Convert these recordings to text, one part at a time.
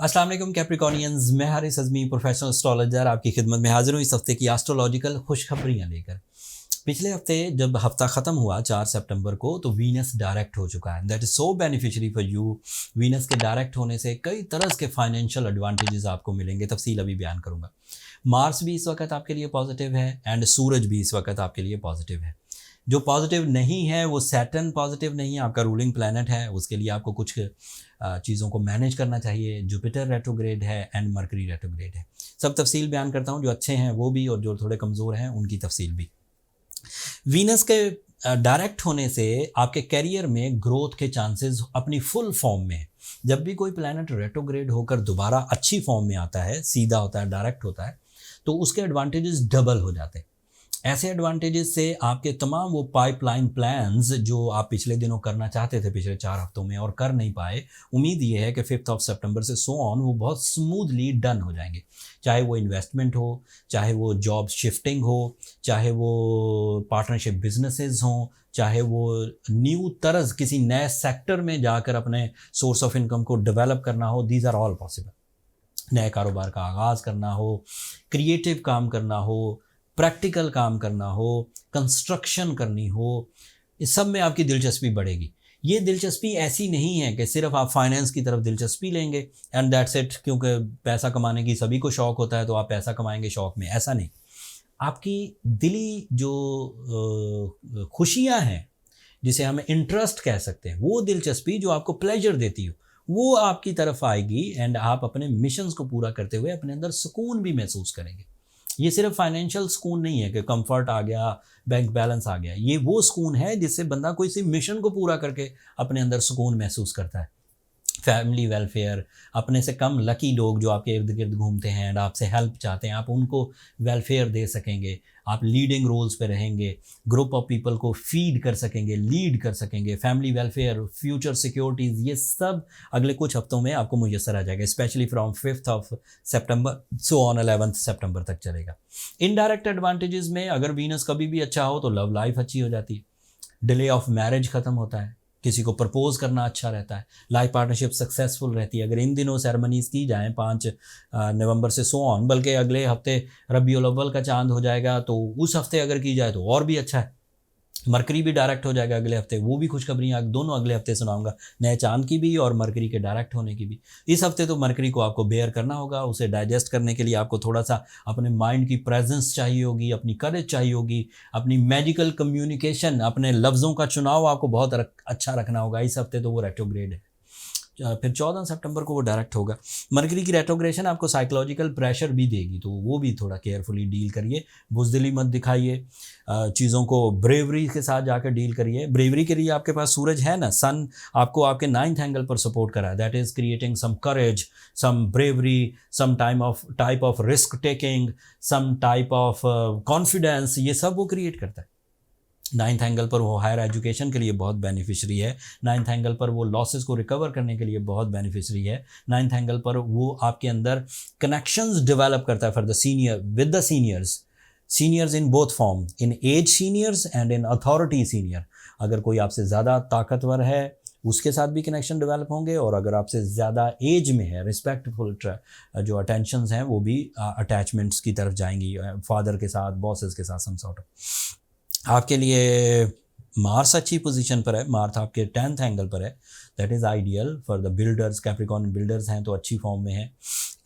अस्सलाम वालेकुम कैप्रिकॉनियंस, मैं हारिस अज़मी प्रोफेशनल एस्ट्रोलॉजर आपकी खिदमत में हाजिर हूँ इस हफ्ते की एस्ट्रोलॉजिकल खुशखबरियाँ लेकर। पिछले हफ्ते जब हफ्ता ख़त्म हुआ 4 सितंबर को तो वीनस डायरेक्ट हो चुका है। That is so beneficiary for you. Venus के डायरेक्ट होने से कई तरह के फाइनेंशियल एडवांटेजेस आपको मिलेंगे, तफसील अभी बयान करूँगा। मार्स भी इस वक्त आपके लिए पॉजिटिव है एंड सूरज भी इस वक्त आपके लिए पॉजिटिव है। जो पॉजिटिव नहीं है वो सैटर्न पॉजिटिव नहीं है, आपका रूलिंग प्लैनेट है, उसके लिए आपको कुछ चीज़ों को मैनेज करना चाहिए। जुपिटर रेट्रोग्रेड है एंड मरकरी रेट्रोग्रेड है। सब तफसील बयान करता हूँ, जो अच्छे हैं वो भी और जो थोड़े कमज़ोर हैं उनकी तफसील भी। वीनस के डायरेक्ट होने से आपके करियर में ग्रोथ के चांसेस अपनी फुल फॉर्म में है। जब भी कोई प्लैनेट रेट्रोग्रेड होकर दोबारा अच्छी फॉर्म में आता है, सीधा होता है, डायरेक्ट होता है, तो उसके एडवांटेजेस डबल हो जाते हैं। ऐसे एडवांटेजेस से आपके तमाम वो पाइपलाइन प्लान्स जो आप पिछले दिनों करना चाहते थे पिछले 4 हफ्तों में और कर नहीं पाए, उम्मीद ये है कि 5 सितंबर से सो ऑन वो बहुत स्मूथली डन हो जाएंगे। चाहे वो इन्वेस्टमेंट हो, चाहे वो जॉब शिफ्टिंग हो, चाहे वो पार्टनरशिप बिजनेसेस हों, चाहे वो न्यू तरज किसी नए सेक्टर में जाकर अपने सोर्स ऑफ इनकम को डेवलप करना हो, दीज आर ऑल पॉसिबल। नए कारोबार का आगाज़ करना हो, क्रिएटिव काम करना हो, प्रैक्टिकल काम करना हो, कंस्ट्रक्शन करनी हो, इस सब में आपकी दिलचस्पी बढ़ेगी। ये दिलचस्पी ऐसी नहीं है कि सिर्फ आप फाइनेंस की तरफ दिलचस्पी लेंगे एंड दैट्स इट, क्योंकि पैसा कमाने की सभी को शौक़ होता है तो आप पैसा कमाएंगे शौक़ में, ऐसा नहीं। आपकी दिली जो खुशियाँ हैं, जिसे हम इंटरेस्ट कह सकते हैं, वो दिलचस्पी जो आपको प्लेजर देती हो, वो आपकी तरफ आएगी एंड आप अपने मिशंस को पूरा करते हुए अपने अंदर सुकून भी महसूस करेंगे। ये सिर्फ फाइनेंशियल सुकून नहीं है कि कंफर्ट आ गया, बैंक बैलेंस आ गया। ये वो सुकून है जिससे बंदा कोई सी मिशन को पूरा करके अपने अंदर सुकून महसूस करता है। फैमिली वेलफेयर, अपने से कम लकी लोग जो आपके इर्द गिर्द घूमते हैं एंड आपसे हेल्प चाहते हैं, आप उनको वेलफेयर दे सकेंगे, आप लीडिंग रोल्स पे रहेंगे, ग्रुप ऑफ पीपल को फीड कर सकेंगे, लीड कर सकेंगे, फैमिली वेलफेयर, फ्यूचर सिक्योरिटीज़, ये सब अगले कुछ हफ्तों में आपको मुयसर आ जाएगा, specially from 5 September so on 11 सितंबर तक चलेगा। इनडायरेक्ट एडवांटेजेस में अगर वीनस कभी भी अच्छा हो तो लव लाइफ अच्छी हो जाती है, डिले ऑफ मैरिज ख़त्म होता है, किसी को प्रपोज करना अच्छा रहता है, लाइफ पार्टनरशिप सक्सेसफुल रहती है। अगर इन दिनों सेरेमनीज़ की जाएँ 5 नवंबर से सो ऑन, बल्कि अगले हफ्ते रबीउल अव्वल का चांद हो जाएगा तो उस हफ्ते अगर की जाए तो और भी अच्छा है। मरकरी भी डायरेक्ट हो जाएगा अगले हफ्ते, वो भी खुशखबरियाँ दोनों अगले हफ्ते सुनाऊंगा, नए चांद की भी और मरकरी के डायरेक्ट होने की भी। इस हफ्ते तो मरकरी को आपको बेयर करना होगा, उसे डाइजेस्ट करने के लिए आपको थोड़ा सा अपने माइंड की प्रेजेंस चाहिए होगी, अपनी करेज चाहिए होगी, अपनी मैजिकल कम्युनिकेशन, अपने लफ्ज़ों का चुनाव आपको बहुत अच्छा रखना होगा। इस हफ्ते तो वो रेट्रोग्रेड है। फिर 14 सितंबर को वो डायरेक्ट होगा। मरकरी की रेट्रोग्रेशन आपको साइकोलॉजिकल प्रेशर भी देगी, तो वो भी थोड़ा केयरफुली डील करिए, बुज़दिली मत दिखाइए, चीज़ों को ब्रेवरी के साथ जाकर डील करिए। ब्रेवरी के लिए आपके पास सूरज है ना, सन आपको आपके 9th एंगल पर सपोर्ट करा है, that is creating some courage, some bravery, some type of risk taking, some type of confidence, ये सब वो क्रिएट करता है। 9th एंगल पर वो हायर एजुकेशन के लिए बहुत बेनिफिशरी है। 9th एंगल पर वो लॉसेस को रिकवर करने के लिए बहुत बेनिफिशरी है। 9th एंगल पर वो आपके अंदर कनेक्शंस डेवलप करता है for the senior with the seniors in both form, in age seniors and in authority senior. अगर कोई आपसे ज़्यादा ताकतवर है उसके साथ भी कनेक्शन डेवलप होंगे, और अगर आपसे ज़्यादा एज में है, रिस्पेक्टफुल जो अटेंशंस हैं वो भी अटैचमेंट्स की तरफ जाएंगी, फादर के साथ, बॉसेस के साथ, सम सॉर्ट ऑफ। आपके लिए मार्स अच्छी पोजीशन पर है, मार्स आपके 10th एंगल पर है, that is ideal for the builders. Capricorn builders हैं तो अच्छी फॉर्म में है,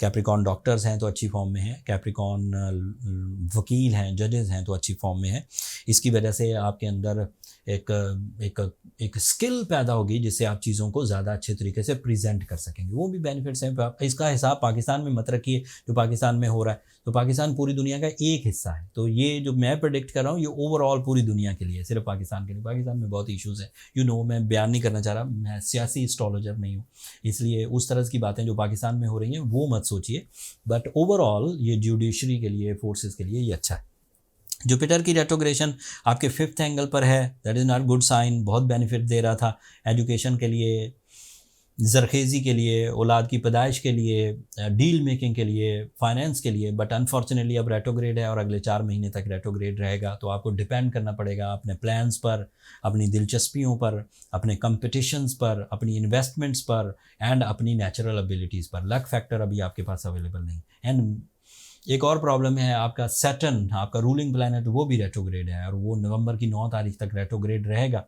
कैप्रिकॉन डॉक्टर्स हैं तो अच्छी फॉर्म में है, कैप्रिकॉन वकील हैं, जजेस हैं तो अच्छी फॉर्म में है। इसकी वजह से आपके अंदर एक स्किल पैदा होगी जिससे आप चीज़ों को ज़्यादा अच्छे तरीके से प्रेजेंट कर सकेंगे, वो भी बेनिफिट्स हैं। इसका हिसाब पाकिस्तान में मत रखिए, जो पाकिस्तान में हो रहा है, तो पाकिस्तान पूरी दुनिया का एक हिस्सा है, तो ये जो मैं प्रेडिक्ट कर रहा हूँ ये ओवरऑल पूरी दुनिया के लिए, सिर्फ पाकिस्तान के लिए। पाकिस्तान में बहुत इश्यूज़ हैं, मैं बयान नहीं करना चाह रहा, मैं सियासी एस्ट्रोलॉजर नहीं हूँ, इसलिए उस तरह की बातें जो पाकिस्तान में हो रही हैं वो मत सोचिए, बट ओवरऑल ये जुडिशरी के लिए, फोर्सेस के लिए ये अच्छा है। जुपिटर की रेट्रोग्रेशन आपके 5th एंगल पर है, that is not good sign, बहुत बेनिफिट दे रहा था एजुकेशन के लिए, ज़रखेज़ी के लिए, औलाद की पैदाइश के लिए, डील मेकिंग के लिए, फाइनेंस के लिए। बट अनफॉर्चुनेटली अब रेट्रोग्रेड है और अगले 4 महीने तक रेट्रोग्रेड रहेगा, तो आपको डिपेंड करना पड़ेगा अपने प्लान्स पर, अपनी दिलचस्पियों पर, अपने कंपटीशंस पर, अपनी इन्वेस्टमेंट्स पर एंड अपनी नेचुरल एबिलिटीज़ पर। लक फैक्टर अभी आपके पास अवेलेबल नहीं। एंड एक और प्रॉब्लम है, आपका सैटर्न, आपका रूलिंग प्लैनेट, वो भी रेट्रोग्रेड है और वो नवंबर की 9 तारीख तक रेट्रोग्रेड रहेगा।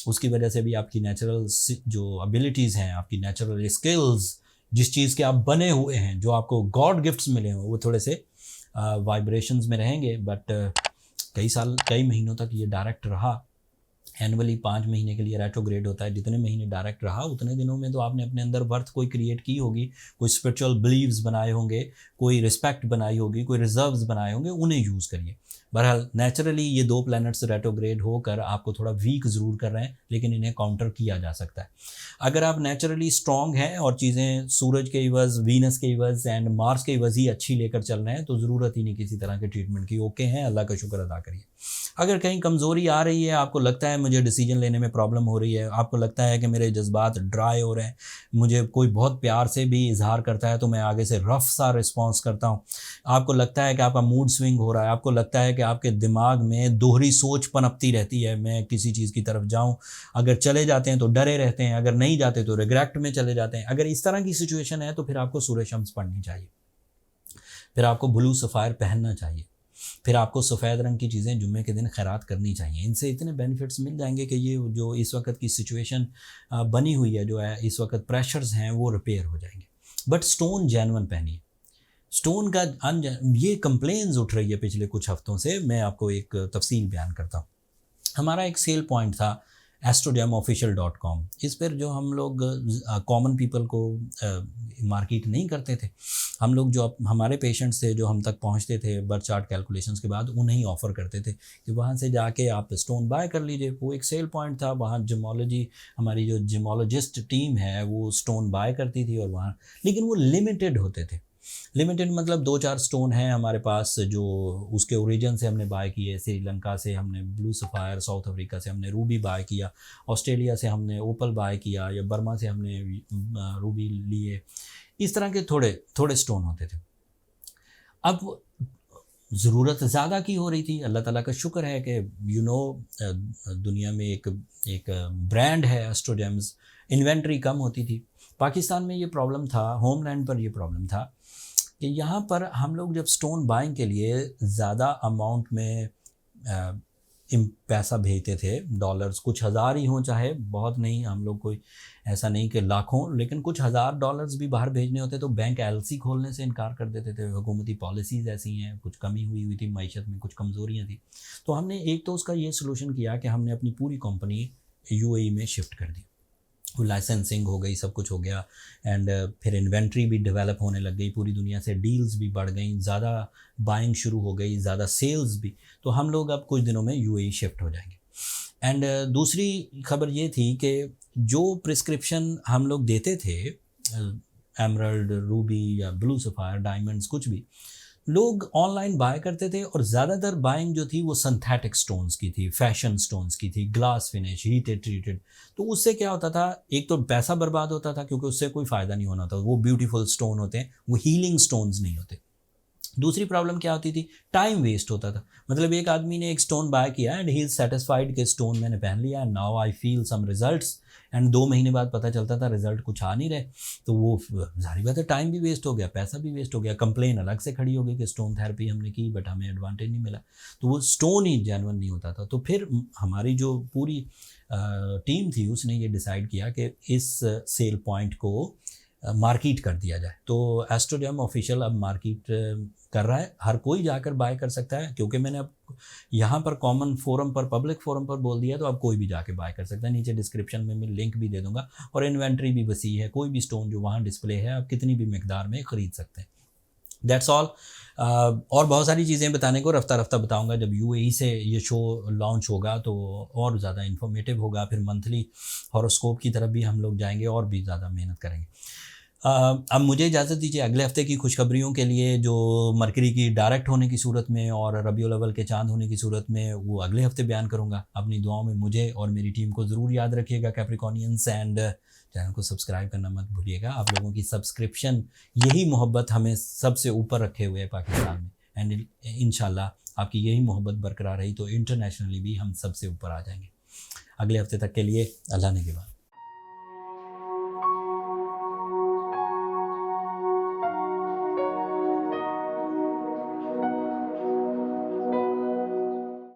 उसकी वजह से भी आपकी नेचुरल जो एबिलिटीज़ हैं, आपकी नेचुरल स्किल्स, जिस चीज़ के आप बने हुए हैं, जो आपको गॉड गिफ्ट्स मिले हैं, वो थोड़े से वाइब्रेशंस में रहेंगे। बट कई महीनों तक ये डायरेक्ट रहा। एनुअली 5 महीने के लिए रेट्रोग्रेड होता है। जितने महीने डायरेक्ट रहा उतने दिनों में तो आपने अपने अंदर वर्थ कोई क्रिएट की होगी, कोई स्पिरिचुअल बिलीव्स बनाए होंगे, कोई रिस्पेक्ट बनाई होगी, कोई रिजर्व्स बनाए होंगे, उन्हें यूज़ करिए। बहरहाल नेचुरली ये 2 प्लैनेट्स रेट्रोग्रेड होकर आपको थोड़ा वीक ज़रूर कर रहे हैं, लेकिन इन्हें काउंटर किया जा सकता है। अगर आप नेचुरली स्ट्रॉन्ग हैं और चीज़ें सूरज के इवज़, वीनस के इवज़ एंड मार्स के इवज़ ही अच्छी लेकर चल रहे हैं, तो ज़रूरत ही नहीं किसी तरह के ट्रीटमेंट की। ओके हैं, अल्लाह का शुक्र अदा करिए। अगर कहीं कमज़ोरी आ रही है, आपको लगता है मुझे डिसीजन लेने में प्रॉब्लम हो रही है, आपको लगता है कि मेरे जज्बात ड्राई हो रहे हैं, मुझे कोई बहुत प्यार से भी इजहार करता है तो मैं आगे से रफ सा रिस्पॉन्स करता हूँ, आपको लगता है कि आपका मूड स्विंग हो रहा है, आपको लगता है कि आपके दिमाग में दोहरी सोच पनपती रहती है, मैं किसी चीज़ की तरफ जाऊँ, अगर चले जाते हैं तो डरे रहते हैं, अगर नहीं जाते तो रिग्रेट में चले जाते हैं, अगर इस तरह की सिचुएशन है तो फिर आपको सूरह शम्स पढ़नी चाहिए, फिर आपको ब्लू सफ़ायर पहनना चाहिए, फिर आपको सफ़ेद रंग की चीज़ें जुम्मे के दिन खैरात करनी चाहिए। इनसे इतने बेनिफिट्स मिल जाएंगे कि ये जो इस वक्त की सिचुएशन बनी हुई है, जो है इस वक्त प्रेशर्स हैं, वो रिपेयर हो जाएंगे। बट स्टोन जेन्युइन पहनिए। स्टोन का ये कंप्लेंट्स उठ रही है पिछले कुछ हफ्तों से। मैं आपको एक तफसील बयान करता हूँ। हमारा एक सेल पॉइंट था astrogemofficial.com। इस पर जो हम लोग कॉमन पीपल को मार्केट नहीं करते थे, हम लोग जो हमारे पेशेंट्स थे जो हम तक पहुंचते थे बर्थ चार्ट कैलकुलेशंस के बाद, उन्हें ही ऑफ़र करते थे कि वहां से जाके आप स्टोन बाय कर लीजिए। वो एक सेल पॉइंट था, वहाँ जिमोलॉजी, हमारी जो जिमोलॉजिस्ट टीम है वो स्टोन बाय करती थी और वहाँ, लेकिन वो लिमिटेड होते थे। लिमिटेड मतलब 2-4 स्टोन हैं हमारे पास जो उसके ओरिजिन से हमने बाय किए। श्रीलंका से हमने ब्लू सफ़ायर, साउथ अफ्रीका से हमने रूबी बाय किया, ऑस्ट्रेलिया से हमने ओपल बाय किया, या बर्मा से हमने रूबी लिए। इस तरह के थोड़े थोड़े स्टोन होते थे। अब ज़रूरत ज़्यादा की हो रही थी। अल्लाह ताला का शुक्र है कि दुनिया में एक ब्रांड है एस्ट्रोजेम्स। इन्वेंट्री कम होती थी। पाकिस्तान में ये प्रॉब्लम था, होमलैंड पर ये प्रॉब्लम था कि यहाँ पर हम लोग जब स्टोन बाइंग के लिए ज़्यादा अमाउंट में पैसा भेजते थे, डॉलर्स कुछ हज़ार ही हों, चाहे बहुत नहीं, हम लोग कोई ऐसा नहीं कि लाखों, लेकिन कुछ हज़ार डॉलर्स भी बाहर भेजने होते तो बैंक एलसी खोलने से इनकार कर देते थे। हुकूमती पॉलिसीज़ ऐसी हैं, कुछ कमी हुई थी मैशत में, कुछ कमज़ोरियाँ थी। तो हमने एक तो उसका ये सलूशन किया कि हमने अपनी पूरी कंपनी यूएई में शिफ्ट कर दी। लाइसेंसिंग हो गई, सब कुछ हो गया, एंड फिर इन्वेंट्री भी डेवलप होने लग गई, पूरी दुनिया से डील्स भी बढ़ गई, ज़्यादा बाइंग शुरू हो गई, ज़्यादा सेल्स भी। तो हम लोग अब कुछ दिनों में यूएई शिफ्ट हो जाएंगे। एंड दूसरी खबर ये थी कि जो प्रिस्क्रिप्शन हम लोग देते थे, एमरल्ड, रूबी या ब्लू सफ़ायर, डायमंड्स, कुछ भी लोग ऑनलाइन बाय करते थे, और ज़्यादातर बाइंग जो थी वो सिंथेटिक स्टोन्स की थी, फैशन स्टोन्स की थी, ग्लास फिनिश, हीटेड ट्रीटेड। तो उससे क्या होता था, एक तो पैसा बर्बाद होता था क्योंकि उससे कोई फ़ायदा नहीं होना था। वो ब्यूटीफुल स्टोन होते हैं, वो हीलिंग स्टोन्स नहीं होते। दूसरी प्रॉब्लम क्या होती थी, टाइम वेस्ट होता था। मतलब एक आदमी ने एक स्टोन बाय किया एंड ही इज़ सेटिस्फाइड कि स्टोन मैंने पहन लिया and now I feel some results, and 2 महीने बाद पता चलता था रिजल्ट कुछ आ नहीं रहे। तो वो जाहिर बात है टाइम भी वेस्ट हो गया, पैसा भी वेस्ट हो गया, कंप्लेन अलग से खड़ी हो गई कि स्टोन थेरेपी हमने की बट हमें एडवांटेज नहीं मिला। तो वो स्टोन ही जेन्युइन नहीं होता था। तो फिर हमारी जो पूरी टीम थी उसने ये डिसाइड किया कि इस सेल पॉइंट को मार्केट कर दिया जाए। तो एस्ट्रोजेम ऑफिशियल अब मार्केट कर रहा है, हर कोई जाकर बाय कर सकता है, क्योंकि मैंने अब यहाँ पर कॉमन फोरम पर, पब्लिक फोरम पर बोल दिया, तो अब कोई भी जाके बाय कर सकता है। नीचे डिस्क्रिप्शन में मैं लिंक भी दे दूंगा, और इन्वेंट्री भी वसी है, कोई भी स्टोन जो वहाँ डिस्प्ले है आप कितनी भी मिकदार में ख़रीद सकते हैं। That's all. और बहुत सारी चीज़ें बताने को रफ्ता रफ्ता बताऊंगा। जब यूएई से ये शो लॉन्च होगा तो और ज़्यादा इन्फॉर्मेटिव होगा। फिर मंथली हॉरोस्कोप की तरफ भी हम लोग जाएंगे और भी ज़्यादा मेहनत करेंगे। अब मुझे इजाज़त दीजिए, अगले हफ्ते की खुशखबरियों के लिए जो मरकरी की डायरेक्ट होने की सूरत में और रबीउल अव्वल के चांद होने की सूरत में, वो अगले हफ्ते बयान करूँगा। अपनी दुआओं में मुझे और मेरी टीम को ज़रूर याद रखिएगा कैप्रिकॉनियंस, एंड चैनल को सब्सक्राइब करना मत भूलिएगा। आप लोगों की सब्सक्रिप्शन, यही मोहब्बत हमें सबसे ऊपर रखे हुए है पाकिस्तान में, एंड इंशाल्लाह आपकी यही मोहब्बत बरकरार रही तो इंटरनेशनली भी हम सबसे ऊपर आ जाएंगे। अगले हफ्ते तक के लिए अल्लाह ने के बाद।